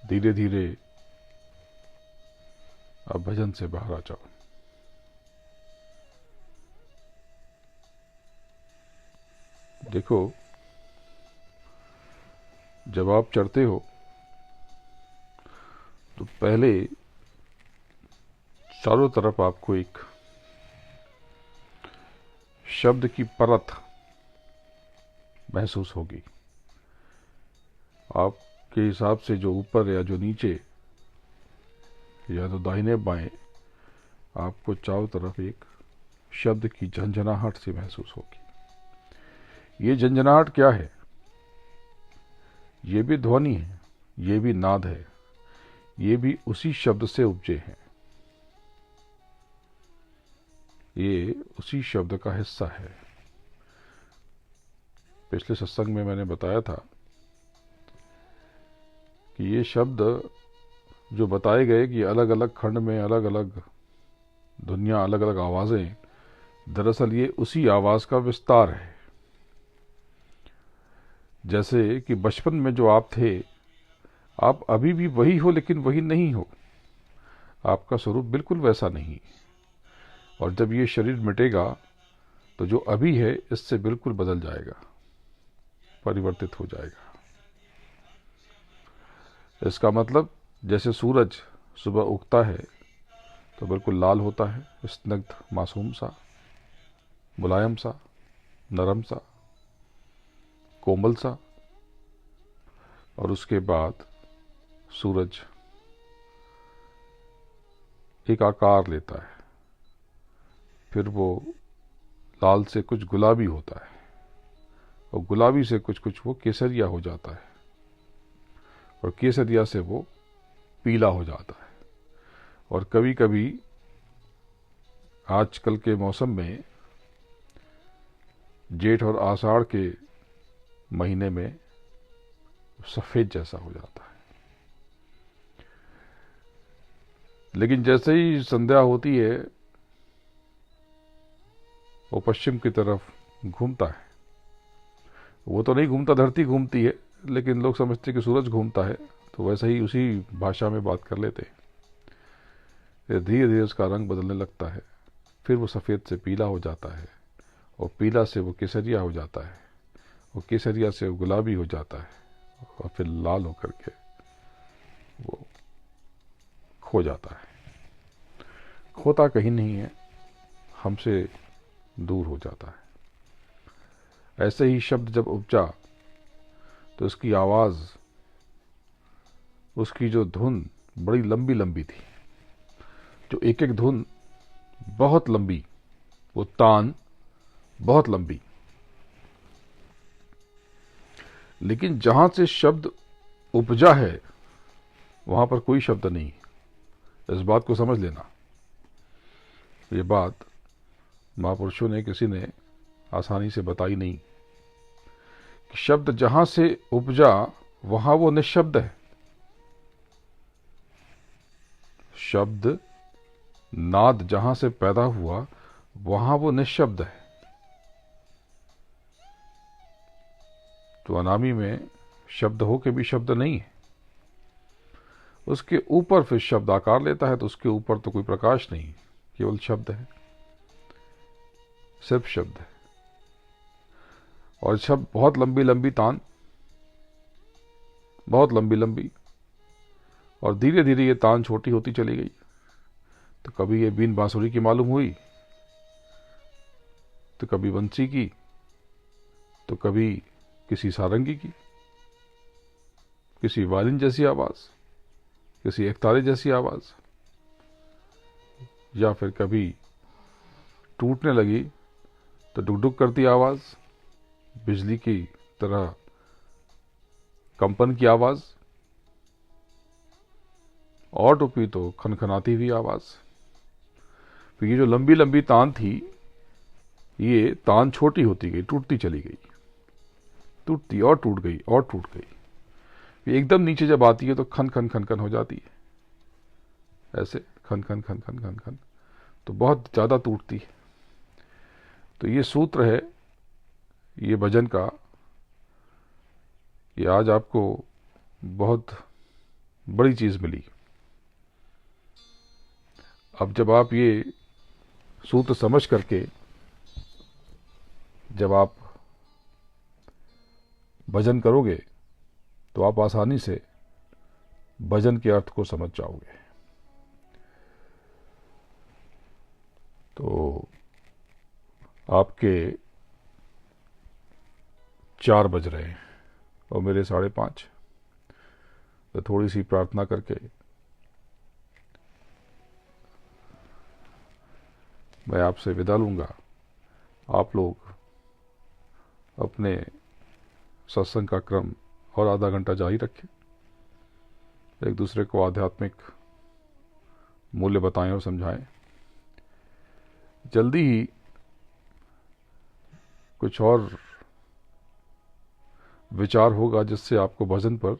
धीरे धीरे अब भजन से बाहर आ जाओ। देखो, जब आप चढ़ते हो तो पहले चारों तरफ आपको एक शब्द की परत महसूस होगी। आपके हिसाब से जो ऊपर या जो नीचे या तो दाहिने बाएं, आपको चारों तरफ एक शब्द की झंझनाहट सी महसूस होगी। ये झंझनाहट क्या है? ये भी ध्वनि है, ये भी नाद है, ये भी उसी शब्द से उपजे हैं। ये उसी शब्द का हिस्सा है। पिछले सत्संग में मैंने बताया था कि ये शब्द जो बताए गए कि अलग अलग खंड में अलग अलग धुनियाँ, अलग अलग आवाजें, दरअसल ये उसी आवाज का विस्तार है। जैसे कि बचपन में जो आप थे, आप अभी भी वही हो, लेकिन वही नहीं हो। आपका स्वरूप बिल्कुल वैसा नहीं। और जब ये शरीर मिटेगा तो जो अभी है इससे बिल्कुल बदल जाएगा, परिवर्तित हो जाएगा। इसका मतलब जैसे सूरज सुबह उगता है तो बिल्कुल लाल होता है, स्निग्ध, मासूम सा, मुलायम सा, नरम सा, कोमल सा, और उसके बाद सूरज एक आकार लेता है, फिर वो लाल से कुछ गुलाबी होता है, और गुलाबी से कुछ कुछ वो केसरिया हो जाता है, और केसरिया से वो पीला हो जाता है। और कभी कभी आजकल के मौसम में जेठ और आषाढ़ के महीने में सफेद जैसा हो जाता है। लेकिन जैसे ही संध्या होती है वो पश्चिम की तरफ घूमता है। वो तो नहीं घूमता, धरती घूमती है, लेकिन लोग समझते कि सूरज घूमता है, तो वैसे ही उसी भाषा में बात कर लेते हैं। धीरे धीरे उसका रंग बदलने लगता है, फिर वो सफ़ेद से पीला हो जाता है, और पीला से वो केसरिया हो जाता है, और केसरिया से वो गुलाबी हो जाता है, और फिर लाल होकर के वो खो जाता है। खोता कहीं नहीं है, हमसे दूर हो जाता है। ऐसे ही शब्द जब उपजा तो उसकी आवाज, उसकी जो धुन बड़ी लंबी लंबी थी, जो एक एक धुन बहुत लंबी, वो तान बहुत लंबी। लेकिन जहां से शब्द उपजा है वहां पर कोई शब्द नहीं। इस बात को समझ लेना। ये बात महापुरुषों ने, किसी ने आसानी से बताई नहीं कि शब्द जहां से उपजा वहां वो निशब्द है। शब्द नाद जहां से पैदा हुआ वहां वो निशब्द है। तो अनामी में शब्द हो के भी शब्द नहीं है। उसके ऊपर फिर शब्द आकार लेता है, तो उसके ऊपर तो कोई प्रकाश नहीं, केवल शब्द है, सिर्फ शब्द है। और शब्द बहुत लंबी लंबी तान, बहुत लंबी लंबी, और धीरे धीरे ये तान छोटी होती चली गई। तो कभी ये बीन बांसुरी की मालूम हुई, तो कभी बंसी की, तो कभी किसी सारंगी की, किसी वायलिन जैसी आवाज, किसी एकतारे जैसी आवाज, या फिर कभी टूटने लगी तो डुक करती आवाज, बिजली की तरह कंपन की आवाज, और टूपी तो खनखनाती हुई आवाज। तो ये जो लंबी लंबी तान थी, ये तान छोटी होती गई, टूटती चली गई, टूटती और टूट गई और टूट गई। एकदम नीचे जब आती है तो खन खन खन खन हो जाती है, ऐसे खन खन खन खन खन खन, तो बहुत ज्यादा टूटती है। तो ये सूत्र है ये भजन का ये आज आपको बहुत बड़ी चीज़ मिली। अब जब आप ये सूत्र समझ करके जब आप भजन करोगे तो आप आसानी से भजन के अर्थ को समझ जाओगे। तो आपके 4 बज रहे हैं और मेरे 5:30, तो थोड़ी सी प्रार्थना करके मैं आपसे विदा लूँगा। आप लोग अपने सत्संग का क्रम और आधा घंटा जारी रखें, एक दूसरे को आध्यात्मिक मूल्य बताएं और समझाएं। जल्दी ही कुछ और विचार होगा जिससे आपको भजन पर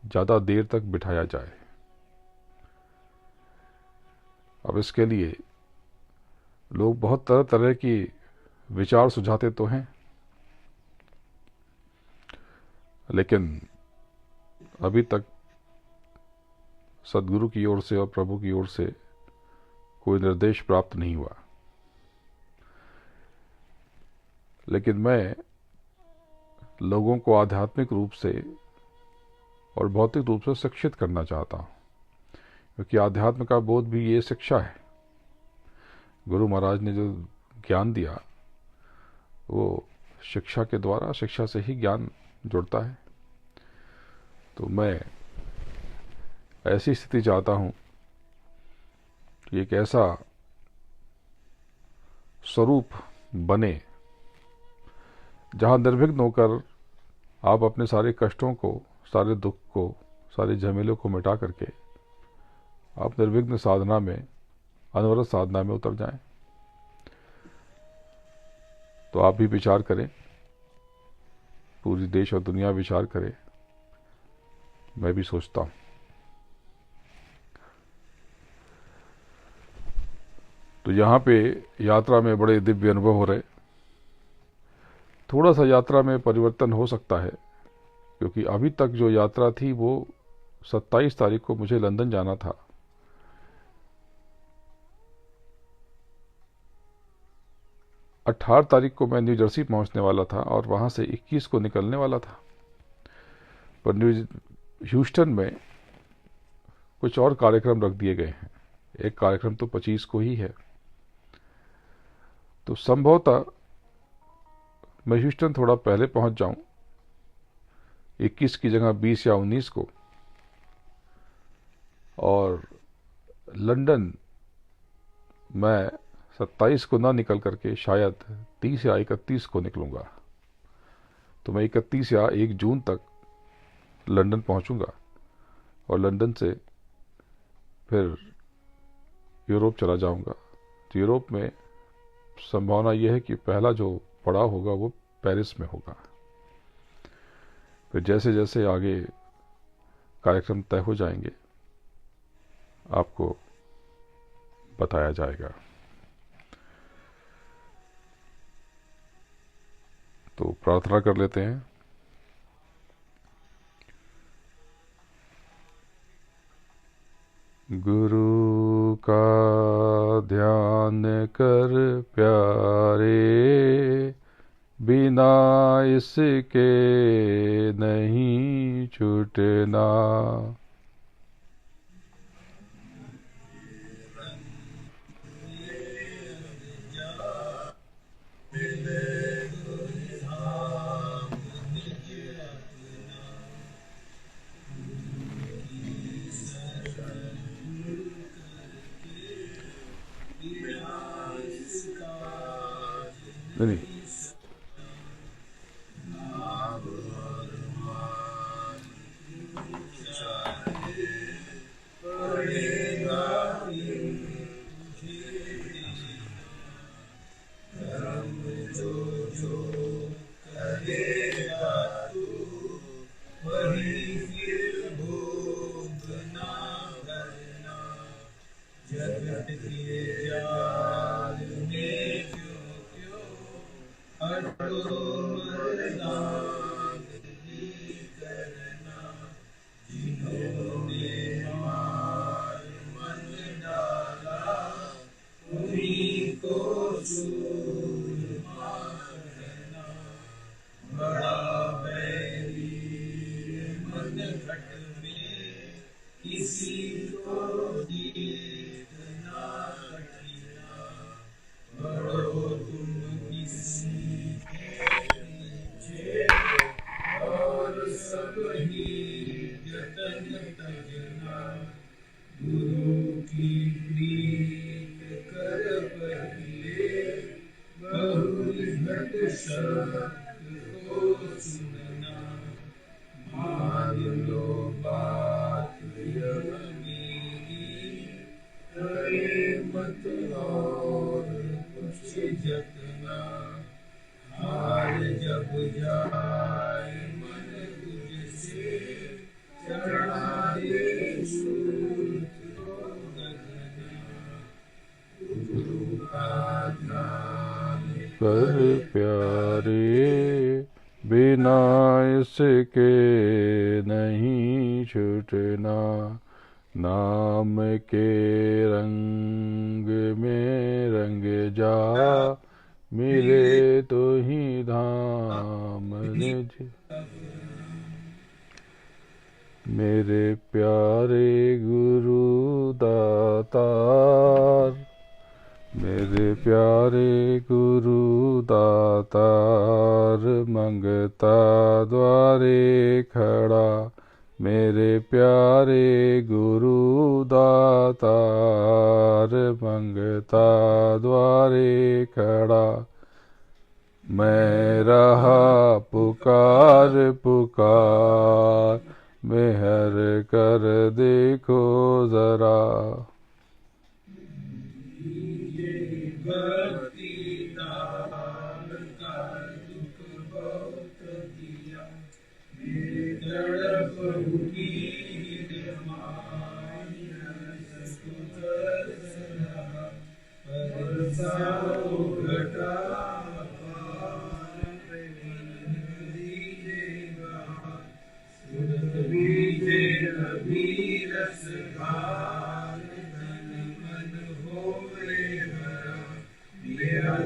ज़्यादा देर तक बिठाया जाए। अब इसके लिए लोग बहुत तरह तरह की विचार सुझाते तो हैं, लेकिन अभी तक सदगुरु की ओर से और प्रभु की ओर से कोई निर्देश प्राप्त नहीं हुआ। लेकिन मैं लोगों को आध्यात्मिक रूप से और भौतिक रूप से शिक्षित करना चाहता हूँ, क्योंकि आध्यात्म का बोध भी ये शिक्षा है। गुरु महाराज ने जो ज्ञान दिया वो शिक्षा के द्वारा, शिक्षा से ही ज्ञान जुड़ता है। तो मैं ऐसी स्थिति चाहता हूँ कि एक ऐसा स्वरूप बने जहाँ निर्विघ्न होकर आप अपने सारे कष्टों को, सारे दुख को, सारे झमेलों को मिटा करके आप निर्विघ्न साधना में, अनवरत साधना में उतर जाएं। तो आप भी विचार करें, पूरी देश और दुनिया विचार करे, मैं भी सोचता हूँ। तो यहाँ पे यात्रा में बड़े दिव्य अनुभव हो रहे। थोड़ा सा यात्रा में परिवर्तन हो सकता है, क्योंकि अभी तक जो यात्रा थी वो 27 तारीख को मुझे लंदन जाना था। और 18 तारीख को मैं न्यू जर्सी पहुंचने वाला था और वहां से 21 को निकलने वाला था। पर ह्यूस्टन में कुछ और कार्यक्रम रख दिए गए हैं। एक कार्यक्रम तो 25 को ही है। तो संभवतः मैं ह्यूस्टन थोड़ा पहले पहुंच जाऊं, 21 की जगह 20 या 19 को, और लंदन मैं 27 को ना निकल करके शायद 30 या 31 को निकलूंगा। तो मैं 31 या 1 जून तक लंदन पहुंचूंगा और लंदन से फिर यूरोप चला जाऊंगा। तो यूरोप में संभावना यह है कि पहला जो पड़ाव होगा वो पेरिस में होगा। फिर जैसे जैसे आगे कार्यक्रम तय हो जाएंगे आपको बताया जाएगा। तो प्रार्थना कर लेते हैं। गुरु का ध्यान कर प्यारे, बिना इसके नहीं छूटना। नहीं, कर प्यारे बिना इसके नहीं छूटना, नाम के रंग में रंग जा, मिले तो ही धाम निज। मेरे प्यारे गुरु दातार, मेरे प्यारे गुरु दातार, मंगता द्वारे खड़ा, मेरे प्यारे गुरु दातार, मंगता द्वारे खड़ा। मैं रहा पुकार पुकार, मेहर कर देखो जरा।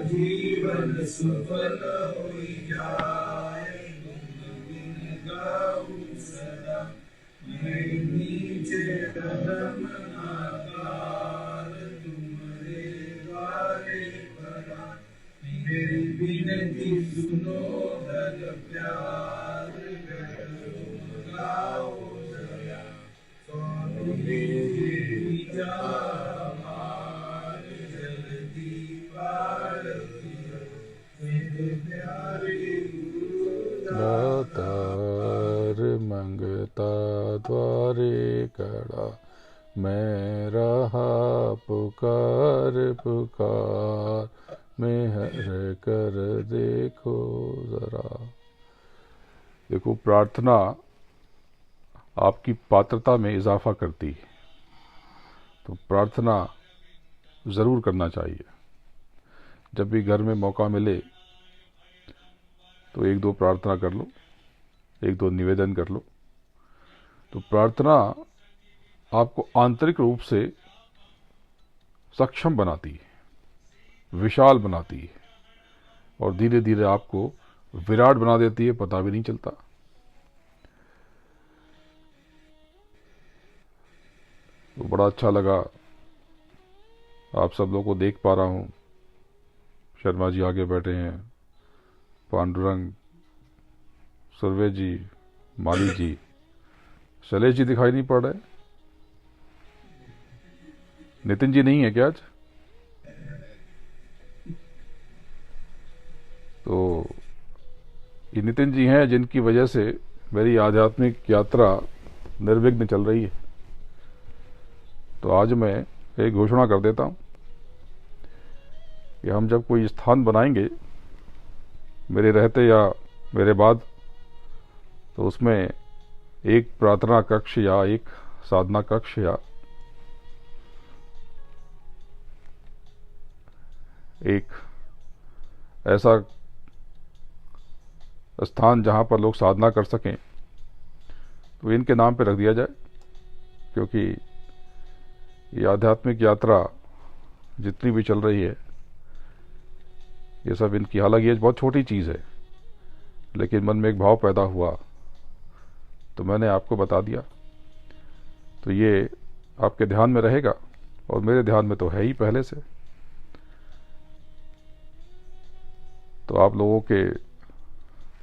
जीवन सफल हो जाए, गाऊं सदा मैं नीचे कदम आकार, तुम्हारे द्वारे पड़ा, मेरी विनती सुनो धर प्यार, गाओ सदा स्वामी जी दातार, मंगता द्वारे खड़ा, मैं रहा पुकार पुकार, मेहर कर देखो जरा। देखो, प्रार्थना आपकी पात्रता में इजाफा करती है, तो प्रार्थना ज़रूर करना चाहिए। जब भी घर में मौका मिले तो एक दो प्रार्थना कर लो, एक दो निवेदन कर लो। तो प्रार्थना आपको आंतरिक रूप से सक्षम बनाती है, विशाल बनाती है, और धीरे धीरे आपको विराट बना देती है, पता भी नहीं चलता। तो बड़ा अच्छा लगा, आप सब लोगों को देख पा रहा हूँ। शर्मा जी आगे बैठे हैं, पांडुरंग, सुरवे जी, माली जी, शैलेश जी दिखाई नहीं पड़ रहे। नितिन जी नहीं है क्या आज? तो ये नितिन जी हैं जिनकी वजह से मेरी आध्यात्मिक यात्रा निर्विघ्न चल रही है। तो आज मैं एक घोषणा कर देता हूं कि हम जब कोई स्थान बनाएंगे मेरे रहते या मेरे बाद, तो उसमें एक प्रार्थना कक्ष या एक साधना कक्ष या एक ऐसा स्थान जहां पर लोग साधना कर सकें, तो इनके नाम पे रख दिया जाए। क्योंकि ये आध्यात्मिक यात्रा जितनी भी चल रही है, ये सब इनकी, हालांकि ये बहुत छोटी चीज़ है, लेकिन मन में एक भाव पैदा हुआ तो मैंने आपको बता दिया। तो ये आपके ध्यान में रहेगा, और मेरे ध्यान में तो है ही पहले से। तो आप लोगों के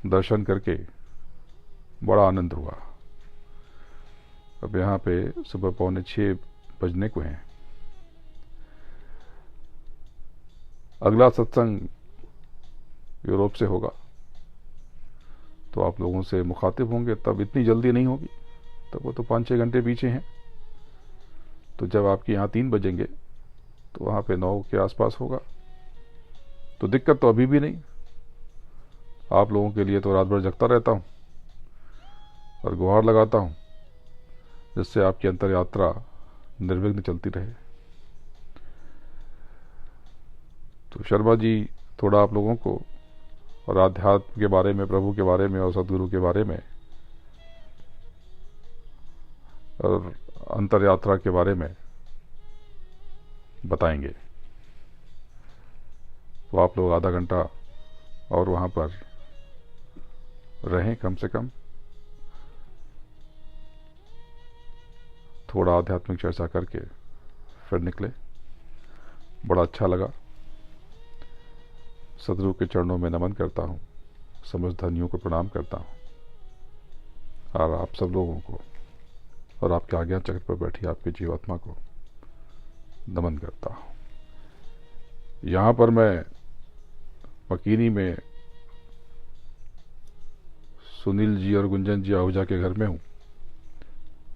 दर्शन करके बड़ा आनंद हुआ। अब यहाँ पे सुबह 5:45 बजने को हैं। अगला सत्संग यूरोप से होगा, तो आप लोगों से मुखातिब होंगे, तब इतनी जल्दी नहीं होगी, तब वो तो 5-6 घंटे पीछे हैं। तो जब आपके यहाँ 3 बजेंगे तो वहाँ पे 9 के आसपास होगा। तो दिक्कत तो अभी भी नहीं। आप लोगों के लिए तो रात भर जगता रहता हूँ और गुहार लगाता हूँ, जिससे आपकी अंतर यात्रा निर्विघ्न चलती रहे। तो शर्मा जी थोड़ा आप लोगों को और आध्यात्म के बारे में, प्रभु के बारे में और सदगुरु के बारे में और अंतर यात्रा के बारे में बताएंगे। तो आप लोग आधा घंटा और वहाँ पर रहें कम से कम, थोड़ा आध्यात्मिक चर्चा करके फिर निकले। बड़ा अच्छा लगा। सदगुरु के चरणों में नमन करता हूँ, समझ धनियों को प्रणाम करता हूँ, और आप सब लोगों को और आपके आज्ञा चक्र पर बैठी आपकी जीवात्मा को नमन करता हूँ। यहाँ पर मैं मकीनी में सुनील जी और गुंजन जी आहूजा के घर में हूँ।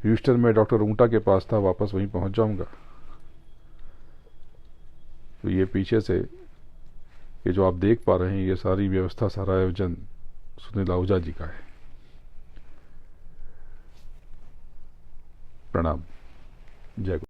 ह्यूस्टन में डॉक्टर ऊंटा के पास था, वापस वहीं पहुंच जाऊंगा। तो ये पीछे से ये जो आप देख पा रहे हैं, ये सारी व्यवस्था, सारा आयोजन सुनील आहूजा जी का है। प्रणाम। जय गुरु।